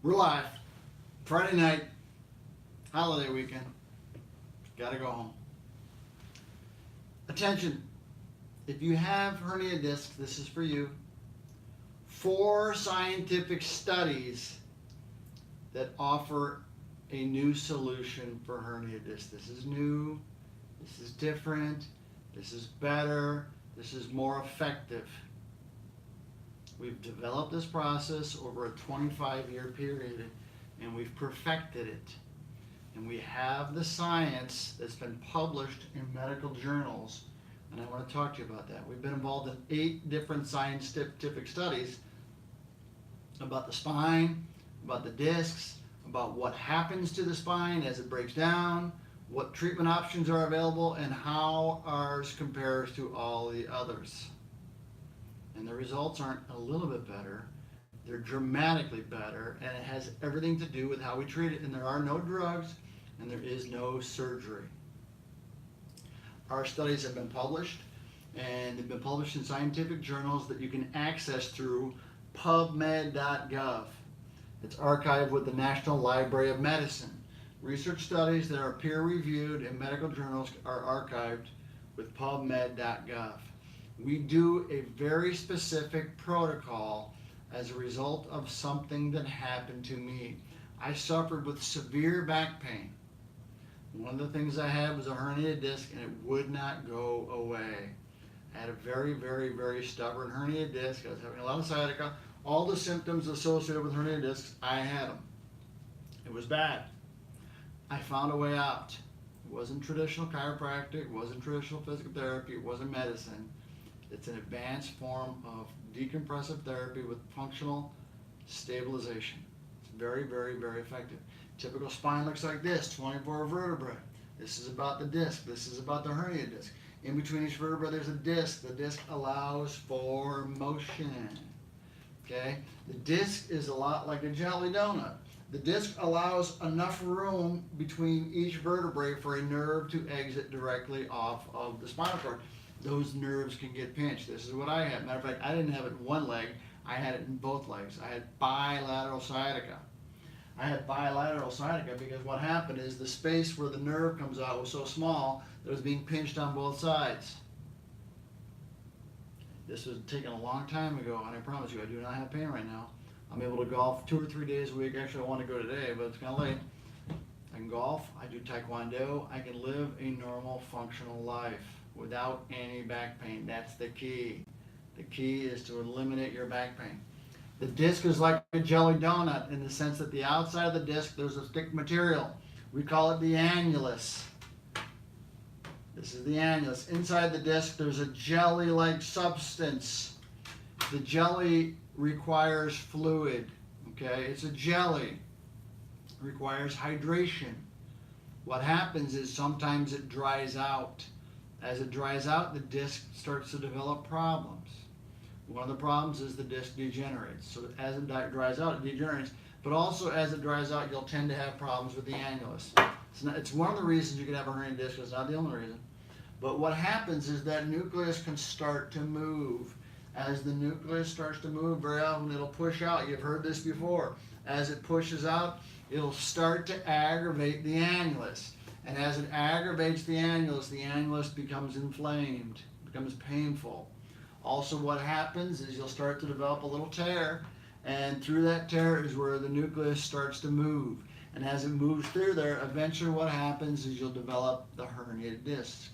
We're live. Friday night, holiday weekend. Gotta go home. Attention. If you have hernia discs, this is for you. 4 scientific studies that offer a new solution for hernia discs. This is new. This is different. This is better. This is more effective. We've developed this process over a 25-year period, and we've perfected it. And we have the science that's been published in medical journals, and I want to talk to you about that. We've been involved in 8 different scientific studies about the spine, about the discs, about what happens to the spine as it breaks down, what treatment options are available, and how ours compares to all the others. And the results aren't a little bit better, they're dramatically better, and it has everything to do with how we treat it. And there are no drugs, and there is no surgery. Our studies have been published, and they've been published in scientific journals that you can access through pubmed.gov. It's archived with the National Library of Medicine. Research studies that are peer-reviewed in medical journals are archived with pubmed.gov. We do a very specific protocol as a result of something that happened to me. I suffered with severe back pain. One of the things I had was a herniated disc, and it would not go away. I had a very, very, very stubborn herniated disc. I was having a lot of sciatica. All the symptoms associated with herniated discs, I had them. It was bad. I found a way out. It wasn't traditional chiropractic. It wasn't traditional physical therapy. It wasn't medicine. It's an advanced form of decompressive therapy with functional stabilization. It's very, very, very effective. Typical spine looks like this, 24 vertebrae. This is about the disc. This is about the hernia disc. In between each vertebra, there's a disc. The disc allows for motion. Okay? The disc is a lot like a jelly donut. The disc allows enough room between each vertebrae for a nerve to exit directly off of the spinal cord. Those nerves can get pinched. This is what I had. Matter of fact, I didn't have it in one leg. I had it in both legs. I had bilateral sciatica. I had bilateral sciatica because what happened is the space where the nerve comes out was so small that it was being pinched on both sides. This was taken a long time ago, and I promise you, I do not have pain right now. I'm able to golf 2 or 3 days a week. Actually, I want to go today, but it's kind of late. I can golf. I do taekwondo. I can live a normal, functional life without any back pain. That's the key. The key is to eliminate your back pain. The disc is like a jelly donut in the sense that the outside of the disc, there's a thick material. We call it the annulus. This is the annulus. Inside the disc, there's a jelly-like substance. The jelly requires fluid. Okay, it's a jelly. It requires hydration. What happens is sometimes it dries out. As it dries out, the disc starts to develop problems. One of the problems is the disc degenerates. So as it dries out, it degenerates. But also as it dries out, you'll tend to have problems with the annulus. It's one of the reasons you can have a herniated disc. It's not the only reason. But what happens is that nucleus can start to move. As the nucleus starts to move, very often it'll push out. You've heard this before. As it pushes out, it'll start to aggravate the annulus. And as it aggravates the annulus becomes inflamed, becomes painful. Also what happens is you'll start to develop a little tear, and through that tear is where the nucleus starts to move. And as it moves through there, eventually what happens is you'll develop the herniated disc.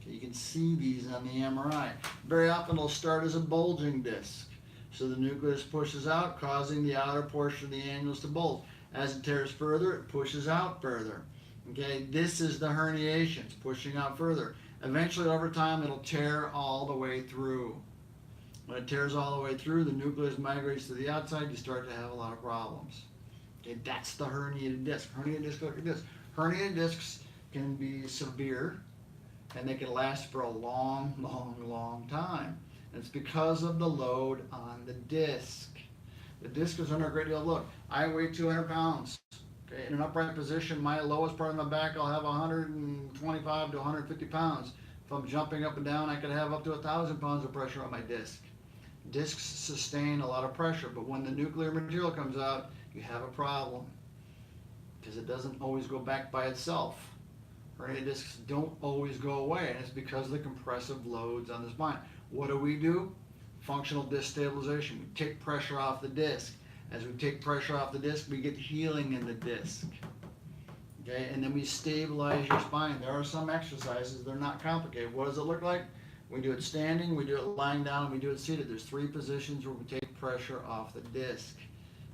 Okay, you can see these on the MRI. Very often it'll start as a bulging disc. So the nucleus pushes out, causing the outer portion of the annulus to bulge. As it tears further, it pushes out further. Okay, this is the herniation. It's pushing out further. Eventually, over time, it'll tear all the way through. When it tears all the way through, the nucleus migrates to the outside. You start to have a lot of problems. Okay, that's the herniated disc. Herniated discs look like this. Herniated discs can be severe, and they can last for a long, long, long time. And it's because of the load on the disc. The disc is under a great deal of load. I weigh 200 pounds. Okay, in an upright position, my lowest part of my back, I'll have 125 to 150 pounds. If I'm jumping up and down, I could have up to 1,000 pounds of pressure on my disc. Discs sustain a lot of pressure, but when the nuclear material comes out, you have a problem because it doesn't always go back by itself. Herniated discs don't always go away, and it's because of the compressive loads on the spine. What do? Functional disc stabilization. We take pressure off the disc. As we take pressure off the disc, we get healing in the disc. Okay, and then we stabilize your spine. There are some exercises, they're not complicated. What does it look like? We do it standing, we do it lying down, and we do it seated. There's 3 positions where we take pressure off the disc.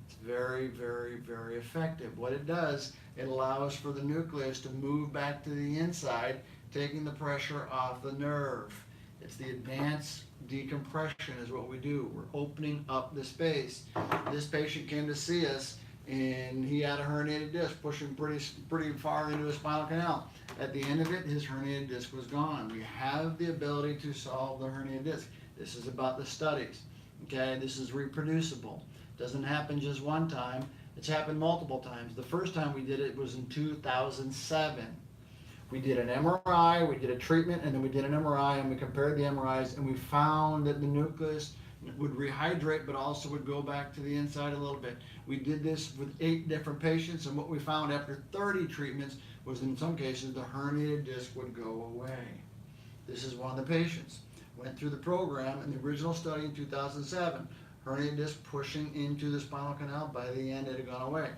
It's very, very, very effective. What it does, it allows for the nucleus to move back to the inside, taking the pressure off the nerve. It's the advanced decompression is what we do. We're opening up the space. This patient came to see us and he had a herniated disc pushing pretty far into his spinal canal. At the end of it, his herniated disc was gone. We have the ability to solve the herniated disc. This is about the studies. Okay, this is reproducible. Doesn't happen just one time. It's happened multiple times. The first time we did it was in 2007. We did an MRI, we did a treatment, and then we did an MRI, and we compared the MRIs, and we found that the nucleus would rehydrate, but also would go back to the inside a little bit. We did this with 8 different patients, and what we found after 30 treatments was in some cases the herniated disc would go away. This is one of the patients. Went through the program in the original study in 2007. Herniated disc pushing into the spinal canal. By the end, it had gone away.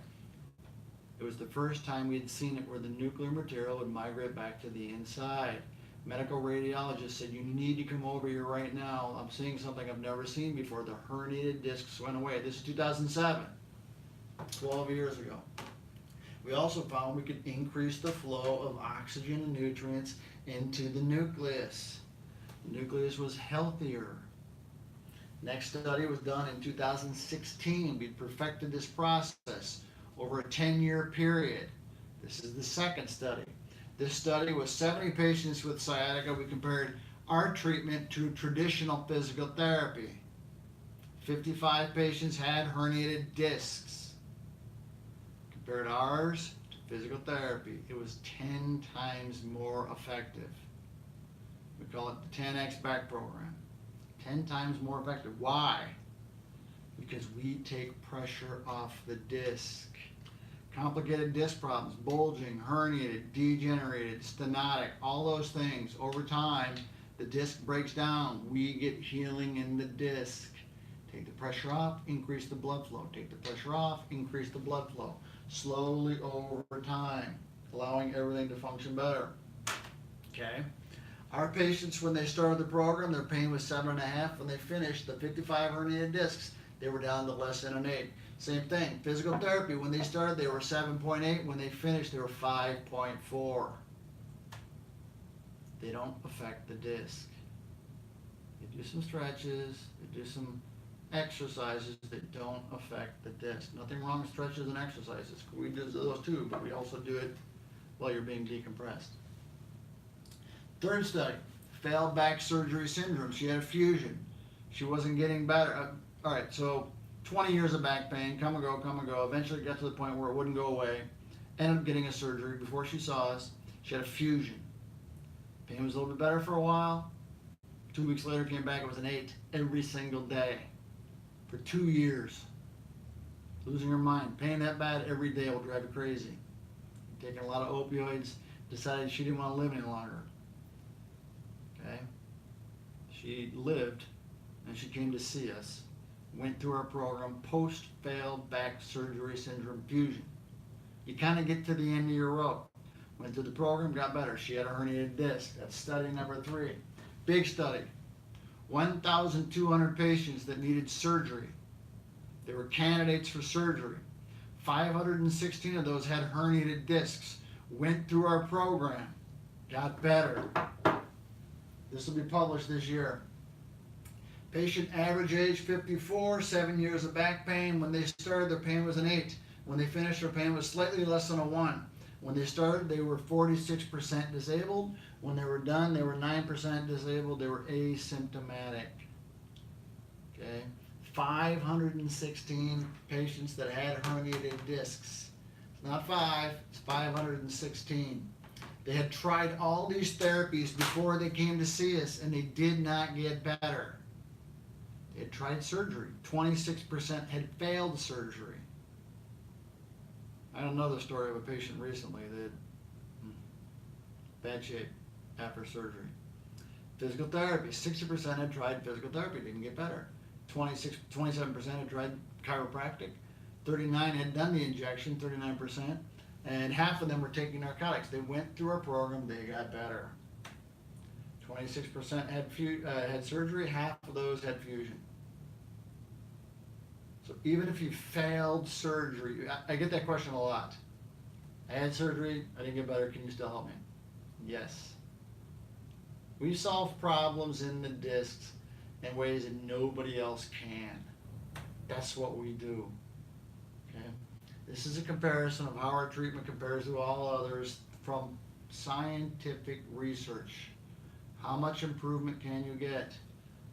It was the first time we had seen it where the nuclear material would migrate back to the inside. Medical radiologist said, you need to come over here right now. I'm seeing something I've never seen before. The herniated discs went away. This is 2007, 12 years ago. We also found we could increase the flow of oxygen and nutrients into the nucleus. The nucleus was healthier. Next study was done in 2016. We perfected this process over a 10-year period. This is the second study. This study was 70 patients with sciatica. We compared our treatment to traditional physical therapy. 55 patients had herniated discs. Compared ours to physical therapy, it was 10 times more effective. We call it the 10X back program. 10 times more effective. Why? Because we take pressure off the disc. Complicated disc problems, bulging, herniated, degenerated, stenotic, all those things. Over time, the disc breaks down. We get healing in the disc. Take the pressure off, increase the blood flow. Take the pressure off, increase the blood flow. Slowly over time, allowing everything to function better. Okay? Our patients, when they started the program, their pain was 7.5. When they finished the 55 herniated discs, they were down to less than an 8. Same thing, physical therapy, when they started, they were 7.8. When they finished, they were 5.4. They don't affect the disc. They do some stretches, they do some exercises that don't affect the disc. Nothing wrong with stretches and exercises. We do those too, but we also do it while you're being decompressed. Third study, failed back surgery syndrome. She had a fusion. She wasn't getting better. All right, so 20 years of back pain, come and go. Eventually got to the point where it wouldn't go away. Ended up getting a surgery before she saw us. She had a fusion. Pain was a little bit better for a while. 2 weeks later, came back, it was an 8 every single day for 2 years. Losing her mind. Pain that bad every day will drive her crazy. Taking a lot of opioids, decided she didn't want to live any longer. Okay? She lived, and she came to see us. Went through our program, post-failed back surgery syndrome fusion. You kind of get to the end of your rope. Went through the program, got better. She had a herniated disc. That's study number 3. Big study. 1,200 patients that needed surgery. They were candidates for surgery. 516 of those had herniated discs. Went through our program, got better. This will be published this year. Patient average age 54, 7 years of back pain. When they started, their pain was an 8. When they finished, their pain was slightly less than a 1. When they started, they were 46% disabled. When they were done, they were 9% disabled. They were asymptomatic. Okay? 516 patients that had herniated discs. It's not 5, it's 516. They had tried all these therapies before they came to see us, and they did not get better. They had tried surgery. 26% had failed surgery. I had another story of a patient recently that had bad shape after surgery. Physical therapy, 60% had tried physical therapy, didn't get better. 27% had tried chiropractic. 39 had done the injection, 39%, and half of them were taking narcotics. They went through our program, they got better. 26% had surgery, half of those had fusion. So even if you failed surgery, I get that question a lot. I had surgery, I didn't get better, can you still help me? Yes. We solve problems in the discs in ways that nobody else can. That's what we do. Okay? This is a comparison of how our treatment compares to all others from scientific research. How much improvement can you get?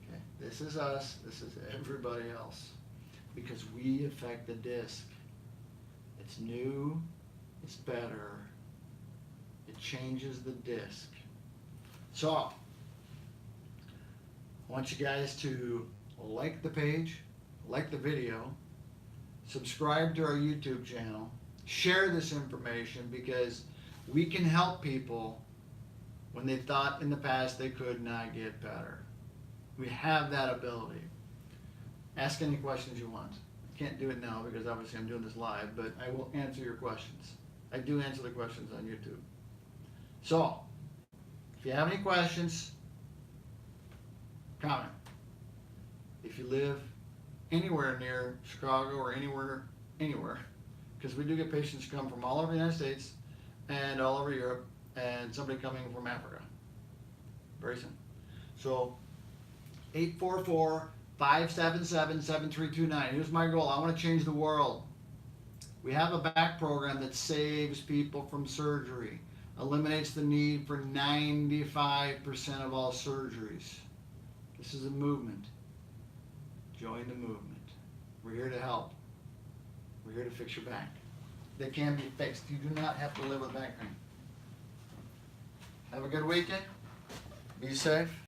Okay? This is us, this is everybody else. Because we affect the disc. It's new, it's better, it changes the disc. So, I want you guys to like the page, like the video, subscribe to our YouTube channel, share this information because we can help people when they thought in the past they could not get better. We have that ability. Ask any questions you want. I can't do it now because obviously I'm doing this live, but I will answer your questions. I do answer the questions on YouTube. So, if you have any questions, comment. If you live anywhere near Chicago or anywhere, because we do get patients come from all over the United States and all over Europe and somebody coming from Africa. Very soon. So, 844-577-7329. Here's my goal. I want to change the world. We have a back program that saves people from surgery, eliminates the need for 95% of all surgeries. This is a movement. Join the movement. We're here to help. We're here to fix your back. They can be fixed. You do not have to live with back pain. Have a good weekend. Be safe.